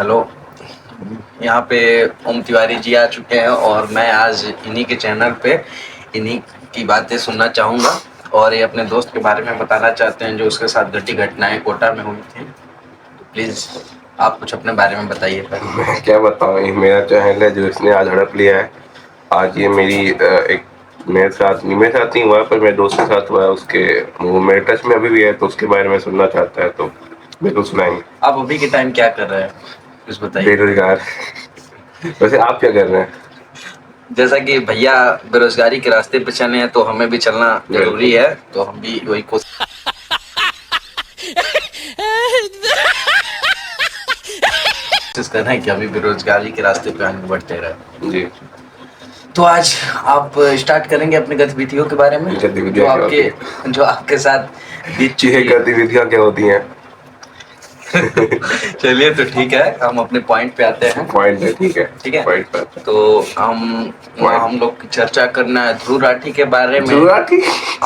Hello. यहाँ पे ओम तिवारी जी आ चुके हैं और मैं आज इन्हीं के चैनल पे इन्हीं की बातें सुनना चाहूँगा और ये अपने दोस्त के बारे में बताना चाहते हैं जो उसके साथ घटी घटनाएं कोटा में हुई थी। तो प्लीज़ आप कुछ अपने बारे में बताइए। मैं क्या बताऊँ, ये मेरा चैनल है जो इसने आज हड़प लिया है। आज ये मेरी एक मेरे साथ नहीं हुआ पर मेरे दोस्त के साथ हुआ है। उसके वो मेरे टच में अभी भी है तो उसके बारे में सुनना चाहता है तो बिल्कुल सुनाएंगे। आप अभी के टाइम क्या कर रहे हैं कुछ बताइए। बेरोजगार। वैसे आप क्या कर रहे हैं? जैसा कि भैया बेरोजगारी के रास्ते पे चले हैं तो हमें भी चलना जरूरी है, तो हम भी वही कोशिश कर रहे हैं कि अभी बेरोजगारी के रास्ते पे आगे बढ़ते रहे जी। तो आज आप स्टार्ट करेंगे अपनी गतिविधियों के बारे में जो आपके साथ बीत चुकी है। गतिविधियां क्या होती हैं? चलिए तो ठीक है, हम अपने पॉइंट पे आते हैं। पॉइंट है, ठीक है पॉइंट पे। तो हम लोग चर्चा करना है ध्रुव राठी के बारे में। ध्रुव राठी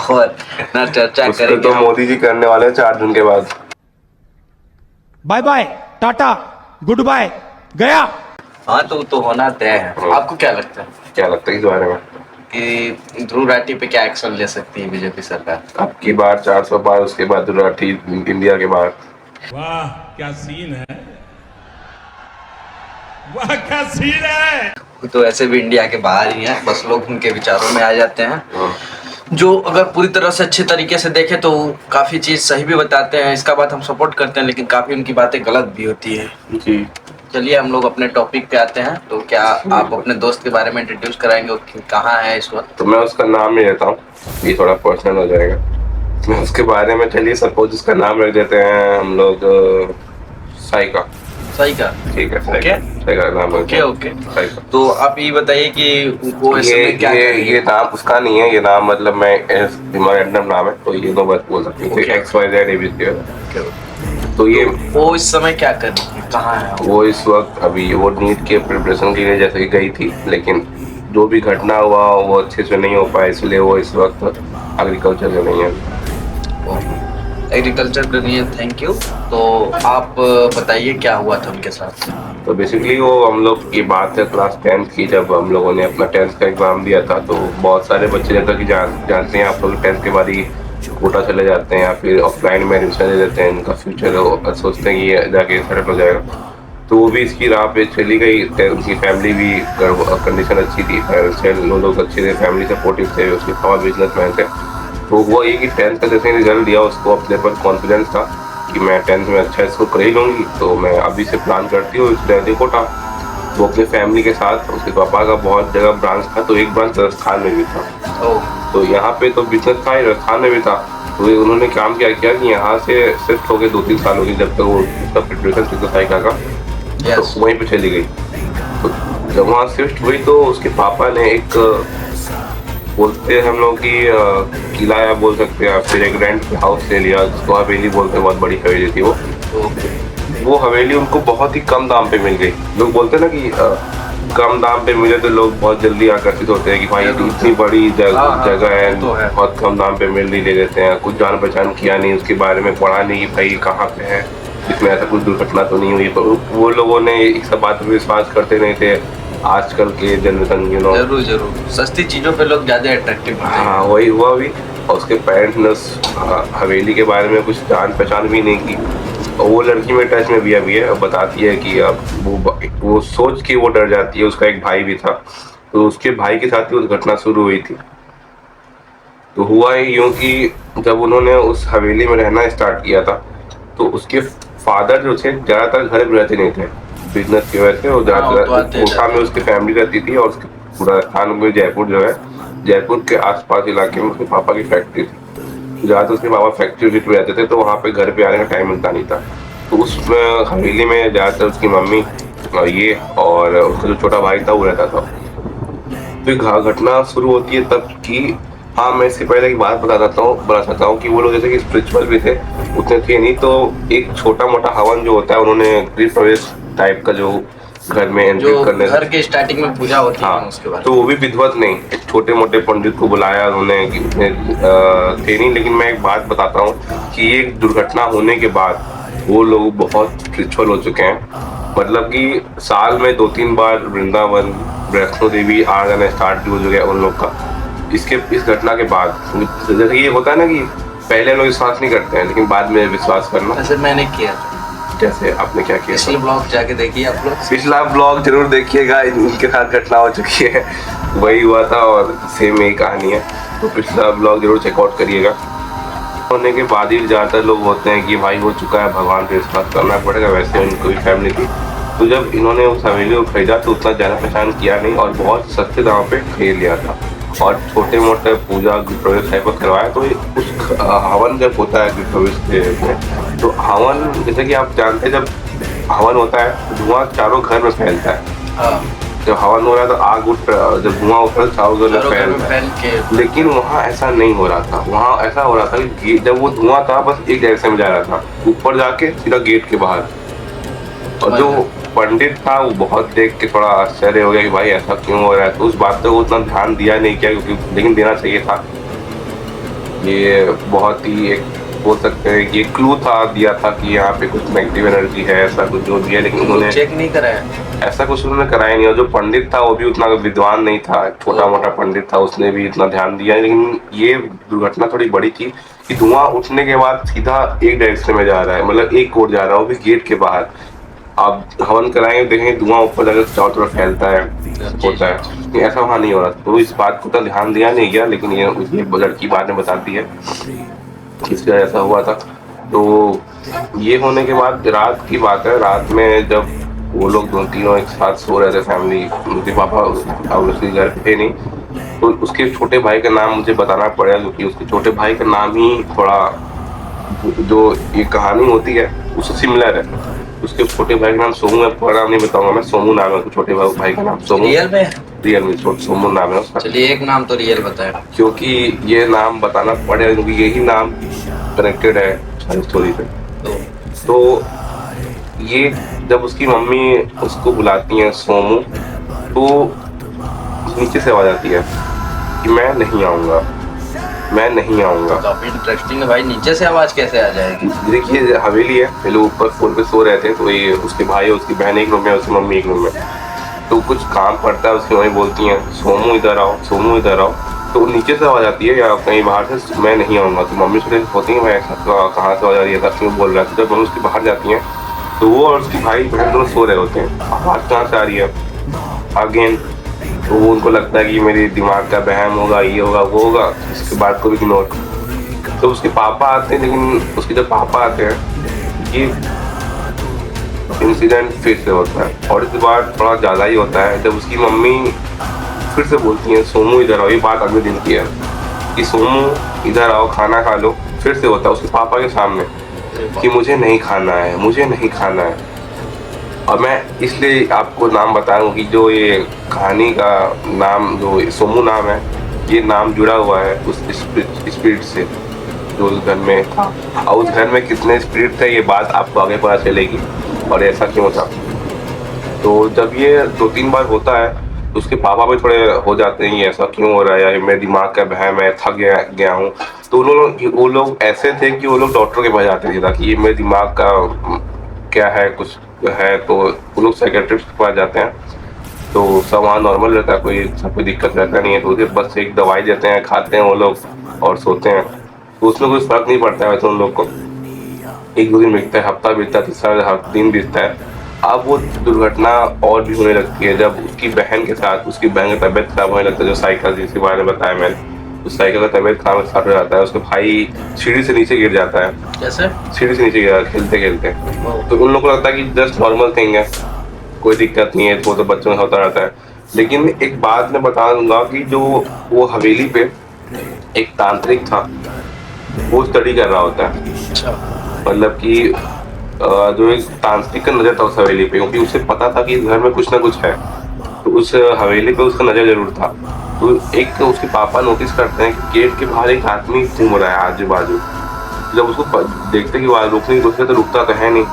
और ना चर्चा करेंगे तो मोदी जी करने वाले हैं 4 दिन के बाद। Bye bye tata goodbye गया। हाँ तो होना तय है। आपको क्या लगता है इस बारे में कि ध्रुव राठी पे क्या एक्शन ले सकती है बीजेपी सरकार? अब की बार 400 बार, उसके बाद ध्रुव राठी इंडिया के बाहर। वाह क्या सीन है, वाह क्या सीन है। तो ऐसे भी इंडिया के बाहर ही हैं, बस लोग उनके विचारों में आ जाते हैं। जो अगर पूरी तरह से अच्छे तरीके से देखें तो काफी चीज सही भी बताते हैं, इसका बात हम सपोर्ट करते हैं, लेकिन काफी उनकी बातें गलत भी होती है जी। चलिए हम लोग अपने टॉपिक पे आते हैं। तो क्या आप अपने दोस्त के बारे में इंट्रोड्यूस कराएंगे कि कहाँ है इस वक्त? तो मैं उसका नाम नहीं लेता हूँ, ये थोड़ा पर्सनल हो जाएगा। मैं उसके बारे में, चलिए सपोज उसका नाम रख देते हैं हम लोग साइका। ठीक है, साइका नाम। ओके। तो आप ये बताइए कि वो ये नाम उसका नहीं है, ये नाम मतलब मैं रैंडम नाम है तो ये तो बस बोल सकते हैं XYZ। तो ये वो इस समय क्या कर रही है, कहाँ है वो इस वक्त? अभी वो नीट के प्रिपरेशन के लिए जैसे कि गई थी, लेकिन जो भी घटना हुआ वो अच्छे से नहीं हो पाया, इसलिए वो इस वक्त एग्रीकल्चर में नहीं है। एग्रीकल्चर के लिए थैंक यू। तो आप बताइए क्या हुआ था उनके साथ? तो बेसिकली वो हम लोग की बात है क्लास 10th की, जब हम लोगों ने अपना 10th का एग्ज़ाम दिया था। तो बहुत सारे बच्चे जैसा कि जानते हैं आप लोग, 10th के बाद ही कोटा चले जाते हैं या फिर ऑफलाइन में एडमिशन ले लेते हैं। इनका फ्यूचर सोचते हैं कि ये जाके सेटल हो जाएगा। तो वो भी इसकी राह पे चली गई। उनकी फैमिली भी कंडीशन अच्छी थी, लोग अच्छे थे, फैमिली सपोर्टिव थे, उसके पापा बिजनेसमैन थे। तो वो ये कि 10th का जैसे रिजल्ट दिया, उसको अपने पर कॉन्फिडेंस था कि मैं 10th में अच्छा इसको कर ही लूँगी, तो मैं अभी से प्लान करती हूँ इस कोटा। वो अपने फैमिली के साथ, उसके पापा का बहुत जगह ब्रांच था, तो एक ब्रांच राजस्थान में भी था। तो यहाँ पे तो बिजनेस था ही, राजस्थान में भी था। तो उन्होंने काम क्या किया कि यहाँ से शिफ्ट हो गए 2-3 साल हो गए, जब तक वो उसका प्रिपरेशन थी साइका का, तो वहीं पे चली गई। तो जब वहाँ शिफ्ट हुई तो उसके पापा ने एक बोलते हैं हम लोग की किला या बोल सकते हैं, फिर एक रेंट हाउस ले लिया, जिसको हवेली बोलते हैं। बहुत बड़ी हवेली थी वो हवेली उनको बहुत ही कम दाम पे मिल गई। लोग बोलते हैं ना कि कम दाम पे मिले तो लोग बहुत जल्दी आकर्षित होते हैं कि भाई इतनी बड़ी जगह है, बहुत कम दाम पे मिल रही, ले लेते हैं। कुछ जान पहचान किया नहीं, उसके बारे में पढ़ा नहीं कि भाई कहाँ पे है, इसमें ऐसा कुछ दुर्घटना तो नहीं हुई। तो वो लोगों ने इस सब बात पे विश्वास करते नहीं थे। आजकल के जनरेशन जरूर सस्ती चीजों पे लोग ज्यादा अट्रैक्टिव होते हैं। हाँ, वही हुआ भी। और उसके पेरेंट्स ने हवेली के बारे में कुछ जान पहचान भी नहीं की। और वो लड़की में टच में भी अभी है, बताती है कि अब वो सोच के वो डर जाती है। उसका एक भाई भी था, तो उसके भाई के साथ ही उस घटना शुरू हुई थी। तो हुआ ही यूं कि जब उन्होंने उस हवेली में रहना स्टार्ट किया था, तो उसके फादर जो थे ज़्यादातर घर में रहते नहीं थे, बिजनेस की वजह से। वो ज़्यादातर कोटा में उसकी फैमिली रहती थी, और उसके पूरा राजस्थान में जयपुर जो है, जयपुर के आसपास इलाके में उसके पापा की फैक्ट्री थी। ज़्यादातर उसके पापा फैक्ट्री विजिट में रहते थे, तो वहाँ पे घर पे आने का टाइम मिलता नहीं था। तो उस हवेली में ज़्यादातर उसकी मम्मी ये और उसका जो छोटा भाई था वो रहता था। तो घटना शुरू होती है तब की। हाँ, मैं इससे पहले एक बात बताना चाहता हूँ कि वो लोग जैसे कि स्पिरिचुअल भी थे, उतने थे नहीं। तो एक छोटा मोटा हवन जो होता है, उन्होंने गृह प्रवेश टाइप का जो घर में एंट्री करने, घर के स्टार्टिंग में पूजा होती है उसके बाद, तो वो भी विधिवत नहीं, एक छोटे मोटे पंडित को बुलाया उन्होंने, थे नहीं। लेकिन मैं एक बात बताता हूँ कि ये दुर्घटना होने के बाद वो लोग बहुत स्पिरिचुअल हो चुके हैं। मतलब कि साल में 2-3 बार वृंदावन, वैष्णो देवी आ जाना स्टार्ट भी हो चुका है उन लोग का इस घटना के बाद। जैसे ये होता है ना कि पहले लोग विश्वास नहीं करते हैं लेकिन बाद में विश्वास करना। ऐसे मैंने किया था। जैसे आपने क्या किया? पिछले ब्लॉग जाके देखिए आप लोग। पिछला ब्लॉग जरूर देखिएगा, इनके साथ घटना हो चुकी है, वही हुआ था और सेम यही कहानी है। तो पिछला ब्लॉग जरूर चेकआउट करिएगा। होने के बाद ही ज़्यादातर लोग होते हैं कि भाई हो चुका है, भगवान पे विश्वास करना पड़ेगा। वैसे उनकी कोई फैमिली थी, तो जब इन्होंने उस हवेली को खरीदा तो उतना ज़्यादा परेशान किया नहीं और बहुत सस्ते दाम पे खरीद लिया था और छोटे मोटे पूजा गृह प्रवेश टाइप का करवाया। तो उस हवन जब होता है गृह प्रवेश में, तो हवन जैसे कि आप जानते हैं, जब हवन होता है धुआं चारों घर में फैलता है। जब हवन हो रहा है तो आग उठ, जब धुआं उठता है चारों घर में फैलता है। लेकिन वहाँ ऐसा नहीं हो रहा था। वहाँ ऐसा हो रहा था कि जब वो धुआं था बस एक डायरेक्शन में जा रहा था, ऊपर जाके सीधा गेट के बाहर। और जो पंडित था वो बहुत देख के थोड़ा आश्चर्य हो गया कि भाई ऐसा क्यों हो रहा है। तो उस बात पे वो उतना ध्यान दिया नहीं किया, क्योंकि लेकिन देना चाहिए था। ये बहुत ही एक बोल सकते हैं कि एक क्लू था, दिया था कि यहाँ पे कुछ नेगेटिव एनर्जी है, ऐसा कुछ जो दिया, लेकिन उन्होंने चेक नहीं कराया। ऐसा कुछ उन्होंने कराया नहीं। और जो पंडित था वो भी उतना विद्वान नहीं था, छोटा मोटा पंडित था, उसने भी इतना ध्यान दिया। लेकिन ये दुर्घटना थोड़ी बड़ी थी कि धुआं उठने के बाद सीधा एक डायरेक्शन में जा रहा है, मतलब एक ओर जा रहा है, वो भी गेट के बाहर। आप हवन कराएंगे देखेंगे धुआं ऊपर जाकर चारों तरफ फैलता है, होता है, लेकिन ऐसा वहाँ नहीं हो रहा। तो इस बात को तो ध्यान दिया नहीं गया, लेकिन ये लड़की बाद में बताती है इसका ऐसा हुआ था। तो ये होने के बाद रात की बात है, रात में जब वो लोग तीनों एक साथ सो रहे थे फैमिली, उनके पापा उसके घर पे नहीं, तो उसके छोटे भाई का नाम मुझे बताना पड़ेगा क्योंकि उसके छोटे भाई का नाम ही थोड़ा, जो ये कहानी होती है उससे सिमिलर है। उसके छोटे भाई का नाम सोमू है, पूरा नाम नहीं बताऊंगा मैं, सोमू नाम है उसके छोटे भाई का नाम, सोमू। रियल में सोमू नाम है उसका। चलिए एक नाम तो रियल बताया, क्योंकि ये नाम बताना पड़ेगा क्योंकि यही नाम कनेक्टेड है सारी स्टोरी पे। तो ये जब उसकी मम्मी उसको बुलाती है सोमू, तो नीचे से आवाज आती है कि मैं नहीं आऊँगा, मैं नहीं आऊँगा। काफी इंटरेस्टिंग है भाई, नीचे से आवाज कैसे आ जाएगी? देखिए हवेली है, ये लोग ऊपर फ्लोर पे सो रहे थे, तो ये उसके भाई और उसकी बहन एक रूम में, उसकी मम्मी एक रूम में। तो कुछ काम पड़ता है, उसकी मम्मी बोलती हैं सोमू इधर आओ, सोमू इधर आओ। तो नीचे से आवाज आती है या कहीं बाहर से, मैं नहीं आऊँगा। तो मम्मी से होती है मैं ऐसा कहाँ से आवाज आ रही है, क्यों बोल रहा है। तो जब मम्मी उसकी बाहर जाती हैं तो वो और उसकी भाई बहन दोनों सो रहे होते हैं, आवाज कहाँ से आ रही है अगेन। तो वो उनको लगता है कि मेरे दिमाग का वहम होगा, ये होगा वो होगा, इसके बाद को भी इग्नोर। तो उसके पापा आते हैं, लेकिन उसके जब पापा आते हैं ये इंसिडेंट फिर से होता है और इस बार थोड़ा ज़्यादा ही होता है। जब उसकी मम्मी फिर से बोलती है सोमू इधर आओ, ये बात अगले दिन की है कि सोमू इधर आओ खाना खा लो, फिर से होता है उसके पापा के सामने कि मुझे नहीं खाना है, मुझे नहीं खाना है। और मैं इसलिए आपको नाम बताऊं कि जो ये कहानी का नाम जो सोमू नाम है, ये नाम जुड़ा हुआ है उस स्पिरिट से जो उस घर में था। और उस घर में कितने स्पिरिट थे ये बात आपको आगे पता चलेगी और ऐसा क्यों था। तो जब ये 2-3 बार होता है तो उसके पापा भी थोड़े हो जाते हैं, ये ऐसा क्यों हो रहा है, या मेरे दिमाग का वहम है, थक गया हूँ। तो वो लोग ऐसे थे कि वो लोग डॉक्टर के पास जाते थे ताकि ये मेरे दिमाग का क्या है, कुछ है। तो वो लोग साइकेट्रिस्ट के पास जाते हैं, तो सब वहाँ नॉर्मल रहता है, कोई दिक्कत रहता नहीं है। तो उसे बस एक दवाई देते हैं, खाते हैं वो लोग और सोते हैं। तो उसमें कोई फर्क नहीं पड़ता है वैसे उन लोग को। 1-2 दिन बीतता है, हफ्ता बीतता है, तीसरा दिन बीतता है। अब वो दुर्घटना और भी होने लगती है जब उसकी बहन के साथ उसकी बहन का तबीयत खराब होने लगता है। जो साइकिल जिसके बारे में बताया मैंने, उस साइकिल का तबीयत खराब स्टार्ट हो जाता है। उसका भाई सीढ़ी से नीचे गिर जाता है। कैसे? सीढ़ी से नीचे गिरा खेलते खेलते। तो उन लोगों को लगता है कि जस्ट नॉर्मल थिंग है, कोई दिक्कत नहीं है, वो तो बच्चों में होता रहता है। लेकिन एक बात मैं बता दूंगा कि जो वो हवेली पे एक तांत्रिक था, वो स्टडी कर रहा होता है। मतलब कि जो एक तांत्रिक का नज़र था उस हवेली पे, क्योंकि उसे पता था कि इस घर में कुछ ना कुछ है। तो उस हवेली पे उसका नज़र जरूर था। तो एक उसके पापा नोटिस करते हैं कि गेट के बाहर एक आदमी घूम रहा है आजू बाजू। जब उसको देखते कि वहाँ रुकने की कोशिश तो रुकता तो है नहीं,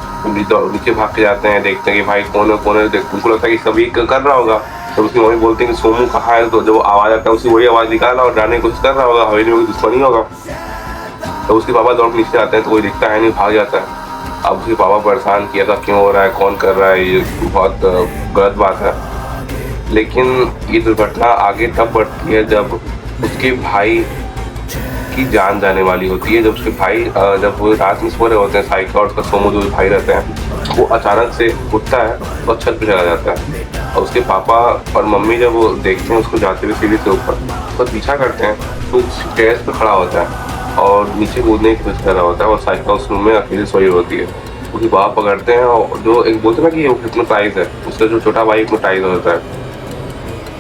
नीचे भाग के जाते हैं, देखते हैं कि भाई कौन है। उनको लगता है कि सभी कर रहा होगा। तो उसकी मम्मी बोलती है कि सोमू कहाँ है। तो जब आवाज़ आता है उसी वही आवाज़ निकाला और डालने की कोशिश कर रहा होगा, हवेली में कोई दुश्मनी होगा। तो उसके पापा दौड़ के नीचे आते हैं तो कोई दिखता है नहीं, भाग जाता है। अब उसके पापा परेशान कि ऐसा क्यों हो रहा है, कौन कर रहा है, ये बहुत गलत बात है। लेकिन ये दुर्घटना आगे तब बढ़ती है जब उसके भाई की जान जाने वाली होती है। जब उसके भाई जब वो रात में सो रहे होते हैं, साइका और उसका सोमू जो भाई रहते हैं, वो अचानक से उठता है और छत पे चला जाता है। और उसके पापा और मम्मी जब वो देखते हैं उसको जाते हुए सीढ़ी से ऊपर, तो पीछा करते हैं तो स्टेयर्स पे खड़ा होता है और नीचे कूदने की कोशिश कर रहा होता है और साइका उस रूम में अकेली सोई होती है। उसके पापा पकड़ते हैं और जो एक बोलते हैं ना कि वो हिप्नोटाइज है, उसका जो छोटा भाई हिप्नोटाइज होता है,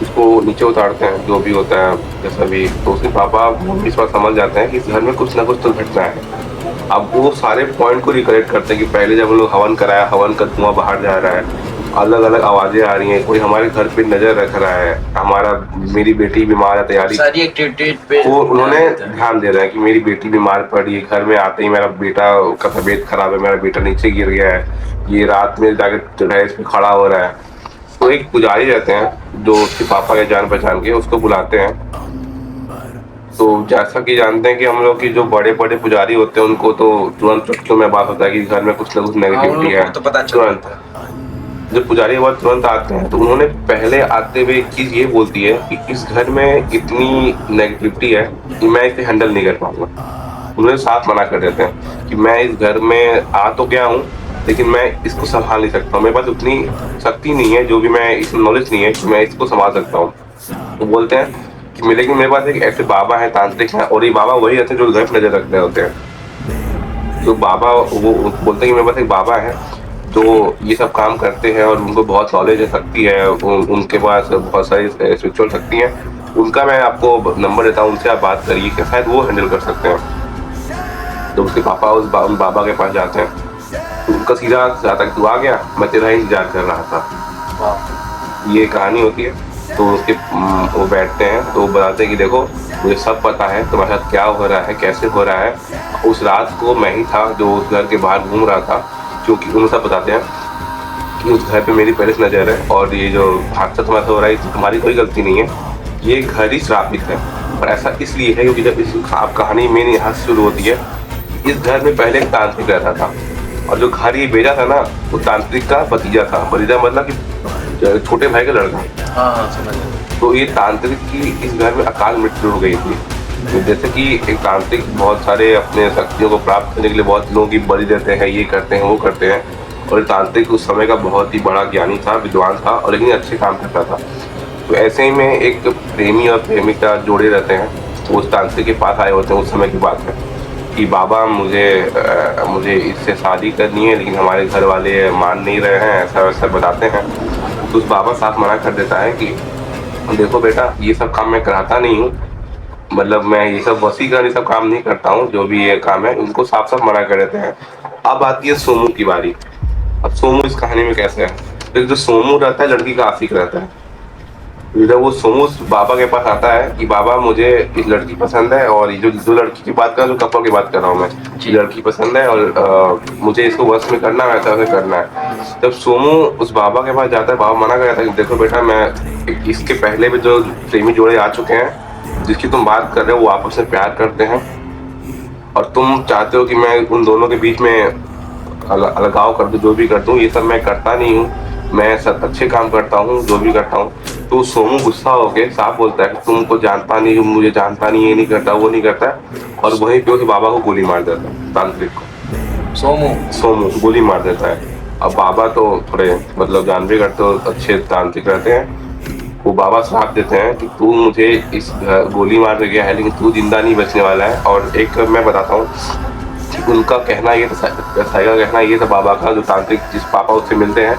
उसको नीचे उतारते हैं, जो भी होता है जैसा भी। तो उसके पापा इस बार समझ जाते हैं कि इस घर में कुछ ना कुछ तो घटना है। अब वो सारे पॉइंट को रिकलेक्ट करते हैं कि पहले जब हम लोग हवन कराया, हवन का धुआं बाहर जा रहा है, अलग अलग आवाजें आ रही हैं, कोई हमारे घर पे नजर रख रहा है, हमारा मेरी बेटी बीमार है, तैयारी सारी एक्टिविटी पे वो उन्होंने ध्यान दे रहा है कि मेरी बेटी बीमार पड़ी है। घर में आते ही मेरा बेटा का तबीयत खराब है, मेरा बेटा नीचे गिर गया है, ये रात में जाके टेरेस पे खड़ा हो रहा है। तो एक पुजारी रहते हैं जो उसके पापा के जान पहचान के, उसको बुलाते हैं। तो जैसा कि जानते हैं कि हम लोग की जो बड़े बड़े पुजारी होते हैं उनको तो तुरंत चुटकियों में बात होता है कि घर में कुछ ना कुछ नेगेटिविटी है, तो पता तुरंत। जब पुजारी बाबा तुरंत आते हैं तो उन्होंने पहले आते हुए एक चीज ये बोलती है कि इस घर में इतनी नेगेटिविटी है कि मैं इसे हैंडल नहीं कर पाऊंगा। उन्होंने साफ मना कर देते हैं कि मैं इस घर में आ तो गया हूँ लेकिन मैं इसको संभाल नहीं सकता हूँ, मेरे पास उतनी शक्ति नहीं है, जो भी मैं इस नॉलेज नहीं है कि मैं इसको संभाल सकता हूँ। तो बोलते हैं कि लेकिन मेरे पास एक ऐसे बाबा है, तांत्रिक हैं, और ये बाबा वही रहते हैं जो घर पर नजर रख रहे होते हैं। तो बाबा वो बोलते हैं कि मेरे पास एक बाबा है जो ये सब काम करते हैं और उनको बहुत नॉलेज है, शक्ति है, उनके पास बहुत सारी स्पिरिचुअल शक्ति है, उनका मैं आपको नंबर देता हूँ, उनसे आप बात करिए कि शायद वो हैंडल कर सकते हैं। तो उसके पापा उस बाबा के पास जाते हैं, तो उनका सीधा जाता है, तू आ गया, मैं तेरा इंतजार कर रहा था। ये कहानी होती है। तो उसके वो बैठते हैं तो वो बताते हैं कि देखो मुझे सब पता है तुम्हारे साथ क्या हो रहा है, कैसे हो रहा है। उस रात को मैं ही था जो उस घर के बाहर घूम रहा था, क्योंकि उन्हें सब बताते हैं कि उस घर पे मेरी पहले से नज़र है और ये जो हादसा तुम्हारे साथ हो रहा है तुम्हारी कोई गलती नहीं है, ये घर ही श्रापित है। और ऐसा इसलिए है क्योंकि जब इस कहानी मेन यहाँ से शुरू होती है, इस घर में पहले एक तांत्रिक रहता था और जो घर ये भेजा था ना वो तांत्रिक का भतीजा था। भतीजा मतलब कि छोटे भाई का लड़का। हाँ समझ गया। तो ये तांत्रिक की इस घर में अकाल मृत्यु हो गई थी। तो जैसे कि एक तांत्रिक बहुत सारे अपने शक्तियों को प्राप्त करने के लिए बहुत लोगों की बलि देते हैं, ये करते हैं वो करते हैं, और तांत्रिक उस समय का बहुत ही बड़ा ज्ञानी था, विद्वान था और लेकिन अच्छे काम करता था। तो ऐसे ही में एक प्रेमी और प्रेमिका जोड़े रहते हैं, वो उस तांत्रिक के पास आए होते हैं। उस समय की बात है कि बाबा मुझे इससे शादी करनी है लेकिन हमारे घर वाले मान नहीं रहे हैं, ऐसा वैसा बताते हैं। तो उस बाबा साफ मना कर देता है कि देखो बेटा, ये सब काम मैं कराता नहीं हूँ, मतलब मैं ये सब वसीकरण ये सब काम नहीं करता हूँ, जो भी ये काम है उनको साफ साफ मना कर देते हैं। अब आती है सोमू की बारी। अब सोमू इस कहानी में कैसे है, तो जो सोमू रहता है लड़की का आशिक रहता है। जब वो सोमू बाबा के पास आता है कि बाबा मुझे इस लड़की पसंद है, और ये जो लड़की की बात कर रहा हूँ, जो कपल की बात कर रहा हूँ मैं, ये लड़की पसंद है और मुझे इसको वश में करना है, ऐसा वैसे करना है। जब सोमू उस बाबा के पास जाता है, बाबा मना कर जाता है कि देखो बेटा, मैं इसके पहले भी जो प्रेमी जोड़े आ चुके हैं जिसकी तुम बात कर रहे हो वो आपस में प्यार करते हैं और तुम चाहते हो कि मैं उन दोनों के बीच में अलगाव कर दूं, जो भी कर दूं, ये सब मैं करता नहीं हूँ, मैं सब अच्छे काम करता हूँ, जो भी करता हूँ। तो सोमू गुस्सा होके साफ बोलता है कि तुमको जानता नहीं, मुझे जानता नहीं, ये नहीं करता, वो नहीं करता, और वहीं पे उस बाबा को गोली मार देता है, तांत्रिक को। सोमू गोली मार देता है। अब बाबा तो थोड़े मतलब जानबे करते हो, अच्छे तांत्रिक रहते हैं, वो बाबा श्राप देते हैं कि तू मुझे इस गोली मार के गया है लेकिन तू जिंदा नहीं बचने वाला है। और एक मैं बताता हूँ कि उनका कहना ये था, साइका का कहना ये था बाबा का, जो तांत्रिक जिस पापा उससे मिलते हैं,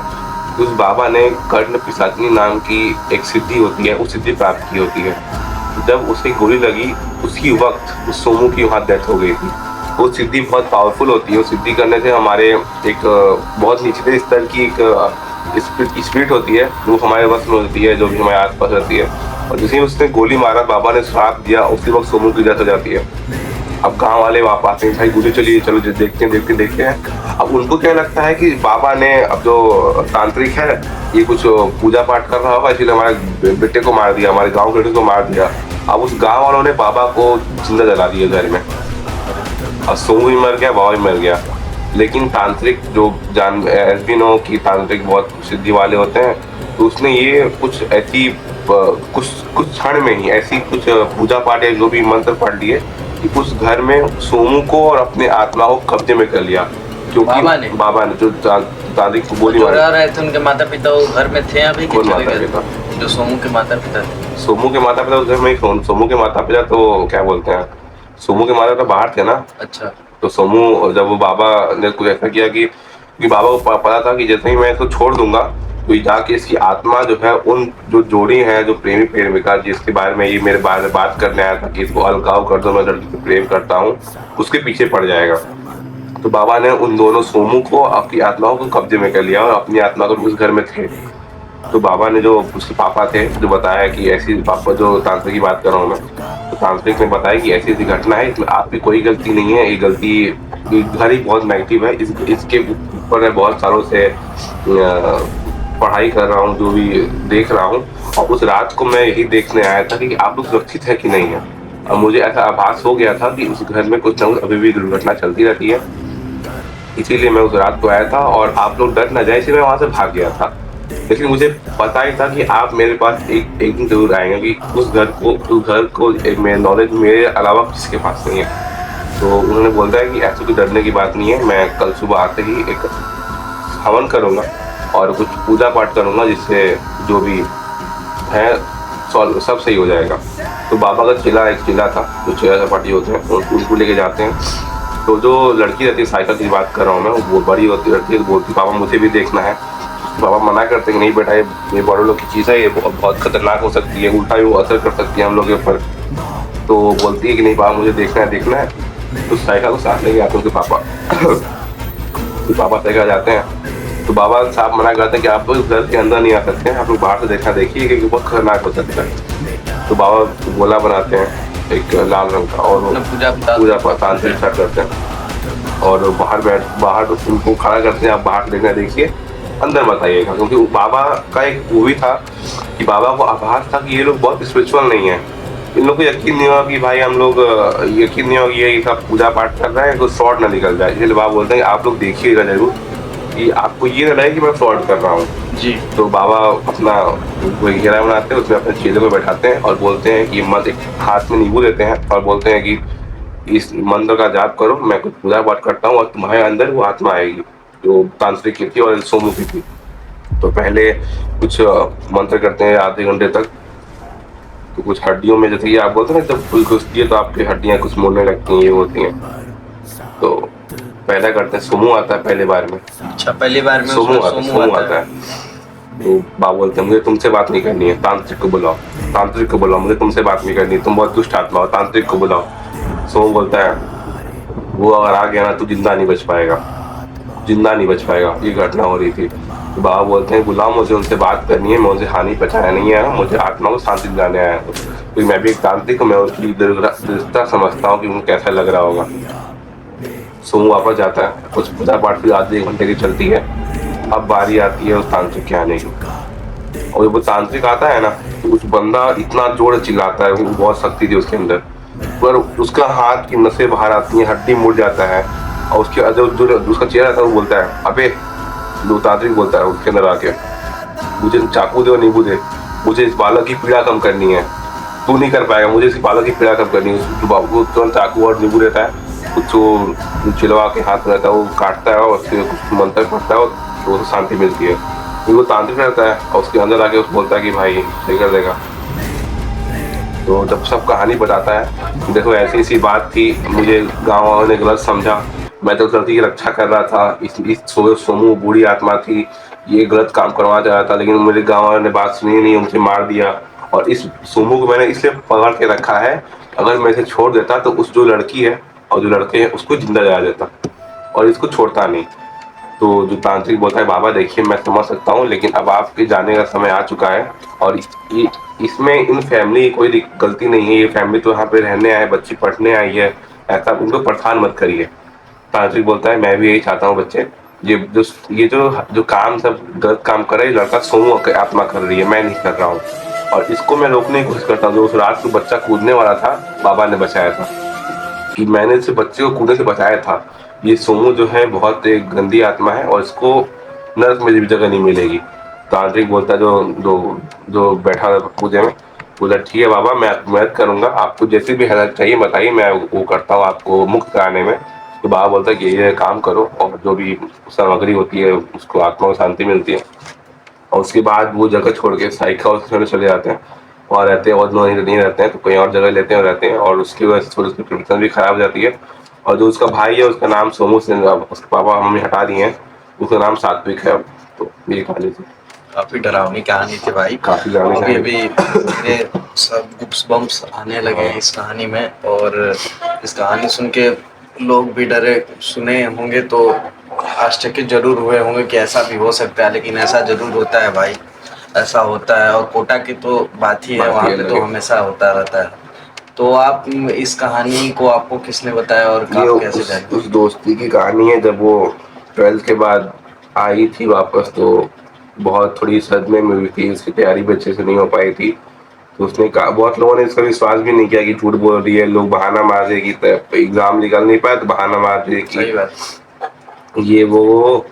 उस बाबा ने कर्ण पिशाचिनी नाम की एक सिद्धि होती है, उस सिद्धि प्राप्त की होती है। जब उसे गोली लगी उसी वक्त उस सोमू की वहाँ डेथ हो गई थी। वो सिद्धि बहुत पावरफुल होती है, वो सिद्धि करने से हमारे एक बहुत निचले स्तर की एक स्पिरिट होती है जो हमारे वश में होती है, जो भी हमारे आसपास रहती है। और जैसे ही उसने गोली मारा, बाबा ने श्राप दिया, उसी वक्त सोमू की डेथ हो जाती है। अब गांव वाले वापस आते हैं, भाई गोली चलिए, चलो देखते हैं। अब उनको क्या लगता है कि बाबा ने, अब जो तांत्रिक है ये कुछ पूजा पाठ कर रहा होगा, इसलिए हमारे बेटे को मार दिया, हमारे गाँव के बेटे को मार दिया। अब उस गाँव वालों ने बाबा को जिंदा जला दिया घर में, और सोमू भी मर गया, बाबा भी मर गया। लेकिन तांत्रिक जो जान एस बी नो कि तांत्रिक बहुत सिद्धि वाले होते हैं, तो उसने ये कुछ ऐसी कुछ कुछ क्षण में ही ऐसी कुछ पूजा पाठ या जो भी मंत्र पढ़ लिए कि उस घर में सोमू को और अपने आत्मा को कब्जे में कर लिया। क्योंकि बाबा ने जो तांत्रिक को गोली जो मारी। रह रहे थे उनके माता पिता वो घर में थे अभी कि कौन चले माता गए? पिता? जो सोमू के माता पिता थे। सोमू के माता पिता उस घर में ही सोमू के माता पिता तो क्या बोलते हैं, सोमू के माता पिता बाहर थे ना। अच्छा। तो सोमू जब वो बाबा ने कुछ ऐसा किया कि बाबा को पता था कि जैसे ही मैं इसको छोड़ दूंगा तो ये जाके इसकी आत्मा जो है उन जो जोड़ी है जो प्रेमी प्रेमिका जिसके बारे में ये मेरे बारे में बात करने आया था कि इसको अलगाव कर दो, मैं लड़की को प्रेम करता हूँ, उसके पीछे पड़ जाएगा। तो बाबा ने उन दोनों सोमू को अपनी आत्माओं को कब्जे में कर लिया और अपनी आत्मा को उस घर में थे। तो बाबा ने जो उसके पापा थे जो बताया कि ऐसी, पापा जो तांत्रिक की बात कर रहा हूँ मैं, तो तांत्रिक ने बताया कि ऐसी ऐसी घटना है, इसमें आपकी कोई गलती नहीं है, ये गलती घर ही बहुत नेगेटिव है, इसके ऊपर मैं बहुत सालों से पढ़ाई कर रहा हूँ, जो भी देख रहा हूँ, और उस रात को मैं यही देखने आया था कि आप लोग सुरक्षित है कि नहीं है। और मुझे ऐसा आभास हो गया था कि उस घर में कुछ ना कुछ अभी भी दुर्घटना चलती रहती है, इसीलिए मैं उस रात को आया था और आप लोग डर न जाए इसलिए मैं वहां से भाग गया था। लेकिन मुझे पता ही था कि आप मेरे पास एक दिन जरूर आएंगे कि उस घर को मेरे नॉलेज मेरे अलावा किसी के पास नहीं है। तो उन्होंने बोलता है कि ऐसा कोई डरने की बात नहीं है, मैं कल सुबह आते ही एक हवन करूँगा और कुछ पूजा पाठ करूँगा जिससे जो भी है सब सही हो जाएगा। तो बाबा का एक चिल्ला था, जो चिल्ला सपाटी होते हैं उनको लेके जाते हैं। तो जो लड़की रहती है, साइकिल की बात कर रहा हूँ मैं, वो बड़ी होती रहती है, तो बोलती पापा मुझे भी देखना है। बाबा मना करते हैं कि नहीं बेटा, ये बड़े लोग की चीज़ है, ये बहुत खतरनाक हो सकती है, उल्टा ही वो असर कर सकती है हम लोग के ऊपर। तो बोलती है कि नहीं पापा मुझे देखना है। तो साइकिल को साथ लेके आते हैं उसके पापा। तो पापा साइकिल जाते हैं तो बाबा साहब मना करते हैं कि आप लोग घर के अंदर नहीं आ सकते हैं, आप लोग बाहर से देखिए क्योंकि बहुत खतरनाक हो सकता है। तो बाबा गोला बनाते हैं एक लाल रंग का और पूजा तांत्रिक स्टार्ट करते हैं और बाहर उनको खड़ा करते हैं, आप बाहर देखना देखिए, अंदर मत आइएगा। क्योंकि बाबा का एक वो भी था कि बाबा को आभास था कि ये लोग बहुत स्पिरिचुअल नहीं है, इन लोग को यकीन नहीं हुआ कि भाई हम लोग यकीन नहीं होगा ये सब पूजा पाठ कर रहे हैं तो फ्रॉड ना निकल जाए। इसलिए बाबा बोलते हैं आप लोग देखिएगा जरूर कि आपको ये ना लगे कि मैं फ्रॉड कर रहा हूँ जी। तो बाबा अपना घेरा बनाते हैं, उसमें अपने चेले को बैठाते हैं और बोलते हैं कि मत एक हाथ में नींबू देते हैं और बोलते हैं कि इस मंत्र का जाप करो, मैं कुछ पूजा पाठ करता हूँ और तुम्हारे अंदर वो आत्मा आएगी जो तांत्रिक की थी और सोमू की थी। तो पहले कुछ मंत्र करते हैं आधे घंटे तक। तो कुछ हड्डियों में, जैसे कि आप बोलते हैं जब फूल घुसती है तो आपकी हड्डियाँ कुछ मुड़ने लगती हैं, ये होती हैं। तो पहला करते हैं, सोमू आता है पहले बार में। अच्छा, पहली बार में सोमू आता है। तो बाबा बोलते हैं मुझे तुमसे बात नहीं करनी है, तांत्रिक को बुलाओ, मुझे तुमसे बात नहीं करनी है, तुम बहुत दुष्ट आत्मा हो, तांत्रिक को बुलाओ। सोमू बोलता है वो अगर आ गया ना तो जिंदा नहीं बच पाएगा, ये घटना हो रही थी। तो बाबा बोलते हैं बुलाओ, मुझे उनसे बात करनी है, मैं उनसे हानि पहुंचाया नहीं है, मुझे आत्मा को शांति दिलाने आया हूँ। तो मैं भी एक तांत्रिक हूँ, मैं उसकी दृढ़ता समझता हूँ कि उनको कैसा लग रहा होगा। सोमू वापस जाता है, कुछ पूजा पाठ भी आधे 1 घंटे की चलती है। अब बारी आती है उस तांत्रिक के आने की, और जब वो तांत्रिक आता है ना तो उस बंदा इतना जोर चिल्लाता है, वो बहुत शक्ति थी उसके अंदर, पर उसका हाथ की नसें बाहर आती हैं, हड्डी मुड़ जाता है और उसके जो उसका चेहरा था वो बोलता है अबे, जो तांत्रिक बोलता है उसके अंदर आके, मुझे चाकू दे और नींबू दे, मुझे इस बालक की पीड़ा कम करनी है, तू नहीं कर पाएगा, मुझे इस बालक की पीड़ा कम करनी है। वो तुरंत चाकू और नींबू देता है, कुछ वो चिलवा के हाथ में रहता है, वो काटता है और उससे कुछ मंत्र पढ़ता है और तो शांति मिलती है। वो तांत्रिक रहता है और उसके अंदर आके उसको बोलता है कि भाई सही कर देगा। तो जब सब कहानी बताता है, देखो ऐसी सी बात थी, मुझे गाँव वालों ने गलत समझा, मैं तो धरती की रक्षा कर रहा था, इस सोमू बूढ़ी आत्मा थी, ये गलत काम करवाना चाह रहा था, लेकिन मेरे गाँव वालों ने बात सुनी नहीं, मुझे मार दिया। और इस सोमू को मैंने इसलिए पकड़ के रखा है, अगर मैं इसे छोड़ देता तो उस जो लड़की है और जो लड़के हैं उसको जिंदा जला देता, और इसको छोड़ता नहीं। तो जो तांत्रिक बोलता है बाबा देखिए मैं समझ सकता हूँ, लेकिन अब आपके जाने का समय आ चुका है और इसमें इन फैमिली की कोई गलती नहीं है, ये फैमिली तो यहाँ पे रहने आए, बच्ची पढ़ने आई है, ऐसा उनको परेशान मत करिए। तांत्रिक बोलता है मैं भी यही चाहता हूँ बच्चे, ये जो काम सब गलत काम कर रहा है, लड़का सोमू आत्मा कर रही है, मैं नहीं कर रहा हूँ, और इसको मैं रोकने की कोशिश करता हूँ। जो उस रात को बच्चा कूदने वाला था, बाबा ने बचाया था, कि मैंने इसे बच्चे को कूदने से बचाया था, ये सोमू जो है बहुत एक गंदी आत्मा है और इसको नरक में भी जगह नहीं मिलेगी। तांत्रिक बोलता है जो जो बैठा था पूजे में, बोला ठीक है बाबा मैं आपकी मदद करूंगा, आपको जैसी भी हेल्प चाहिए बताइए मैं वो करता हूँ आपको मुक्त कराने में। तो बाबा बोलता है कि ये काम करो और जो भी सामग्री होती है उसको आत्मा को शांति मिलती है। और उसके बाद वो जगह छोड़ के साइक हाउस में चले जाते हैं और रहते हैं, और नहीं रहते हैं तो कहीं और जगह लेते हैं और रहते हैं, और उसकी वजह से थोड़ी उसकी प्रिपरेशन भी खराब हो जाती है। और जो उसका भाई है उसका नाम सोमू सिंह, उसके पापा मम्मी हटा दिए हैं, उसका नाम सात्विक है अब। तो ये कहानी थी, काफी डरावनी कहानी थी भाई। काफी डरावनी अभी कहानी। अभी मेरे सब गुप्स बम्स आने लगे हैं इस कहानी में, और इस कहानी सुन के लोग भी डरे सुने होंगे तो आश्चर्य जरूर हुए होंगे कि ऐसा भी हो सकता है, लेकिन ऐसा जरूर होता है भाई, ऐसा होता है। और कोटा की तो बात ही है, बात ही वहाँ पे अलग तो है। हमेशा होता रहता है। तो आप इस कहानी को आपको किसने बताया और ये आप कैसे जाने? उस दोस्ती की कहानी है। जब वो 12th के बाद आई थी वापस तो बहुत थोड़ी सदमे में हुई थी, उसकी तैयारी भी अच्छे से नहीं हो पाई थी। तो उसने कहा, बहुत लोगों ने इसका विश्वास भी नहीं किया कि झूठ बोल रही है, लोग बहाना मार रहे कि एग्जाम निकल नहीं पाया तो बहाना मार रहे सही कि बात। ये वो।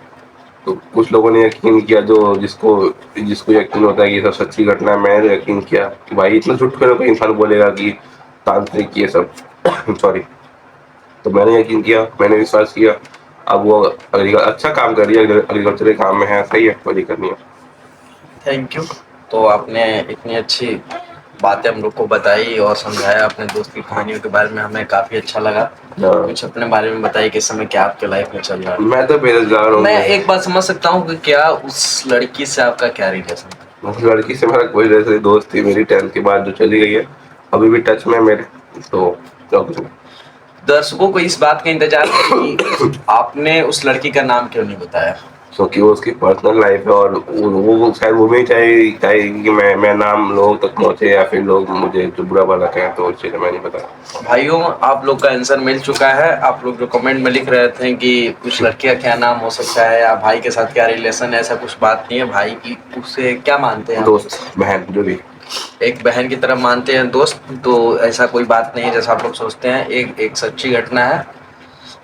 तो कुछ लोगों ने यकीन किया, जो जिसको जिसको यकीन होता है कि ये सब सच्ची घटना है। मैंने तो यकीन किया कि भाई इतना झूठ क्यों कोई इंसान बोलेगा कि तांत्रिक ये सब सॉरी। तो मैंने यकीन किया, मैंने विश्वास किया। अब वो अच्छा काम कर रही है, एग्रीकल्चर के काम में है, सही है, कोई दिक्कत नहीं है। Thank you. तो आपने इतनी अच्छी बातें हम लोग को बताई और समझाया अपने दोस्त की कहानियों के बारे में, हमें काफी अच्छा लगा। हाँ। कुछ अपने बारे में बताइए कि इस समय क्या आपके लाइफ में चल रहा है। मैं तो बेरोजगार हूँ। मैं एक बात समझ सकता हूँ कि क्या उस लड़की से आपका क्या रिलेशन था? उस लड़की से मेरा कोई जैसे दोस्त थी मेरी 10th के बाद जो चली गई है, अभी भी टच में मेरे। तो क्या कुछ नहीं। दर्शकों को इस बात का इंतजार है कि आपने उस लड़की का नाम क्यों नहीं बताया। क्योंकि वो उसकी पर्सनल लाइफ है और वो शायद वो भी चाहेगी कि मैं नाम लोगों तक पहुंचे या फिर लोग मुझे जो बुरा भला कहें, तो इसलिए मैं नहीं बताया। भाइयों आप लोग का आंसर मिल चुका है। आप लोग जो कमेंट में लिख रहे थे कि उस लड़की का क्या नाम हो सकता है या भाई के साथ क्या रिलेशन है, ऐसा कुछ बात नहीं है। भाई की उससे क्या मानते हैं आप? दोस्त बहन जो भी एक बहन की तरह मानते हैं दोस्त, तो ऐसा कोई बात नहीं है जैसा आप लोग सोचते हैं। एक सच्ची घटना है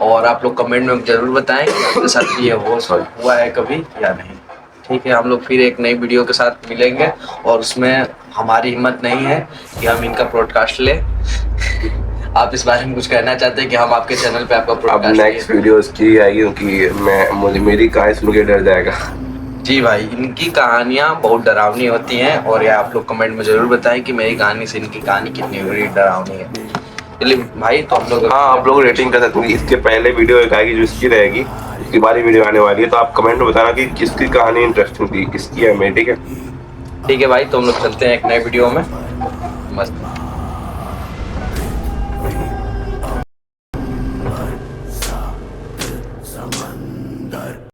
और आप लोग कमेंट में जरूर बताएं कि आपके साथ ये हुआ है कभी या नहीं। ठीक है, हम लोग फिर एक नई वीडियो के साथ मिलेंगे और उसमें हमारी हिम्मत नहीं है कि हम इनका ब्रॉडकास्ट लें। आप इस बारे में कुछ कहना चाहते हैं कि हम आपके चैनल पे आपका अब ब्रॉडकास्ट नेक्स्ट वीडियो की आएगी क्योंकि मुझे मेरी कहानी सुन के डर जाएगा। जी भाई, इनकी कहानियाँ बहुत डरावनी होती हैं और ये आप लोग कमेंट में जरूर बताएं कि मेरी कहानी से इनकी कहानी कितनी बड़ी डरावनी है। चलिए भाई, तो हम लोग हाँ आप लोग रेटिंग कर सकते हैं। इसके पहले वीडियो एक आएगी जो इसकी रहेगी, इसकी बारी वीडियो आने वाली है, तो आप कमेंट में बताना कि किसकी कहानी इंटरेस्टिंग थी, किसकी है मेरी। ठीक है ठीक है भाई, तो हम लोग चलते हैं एक नए वीडियो में। मस्त।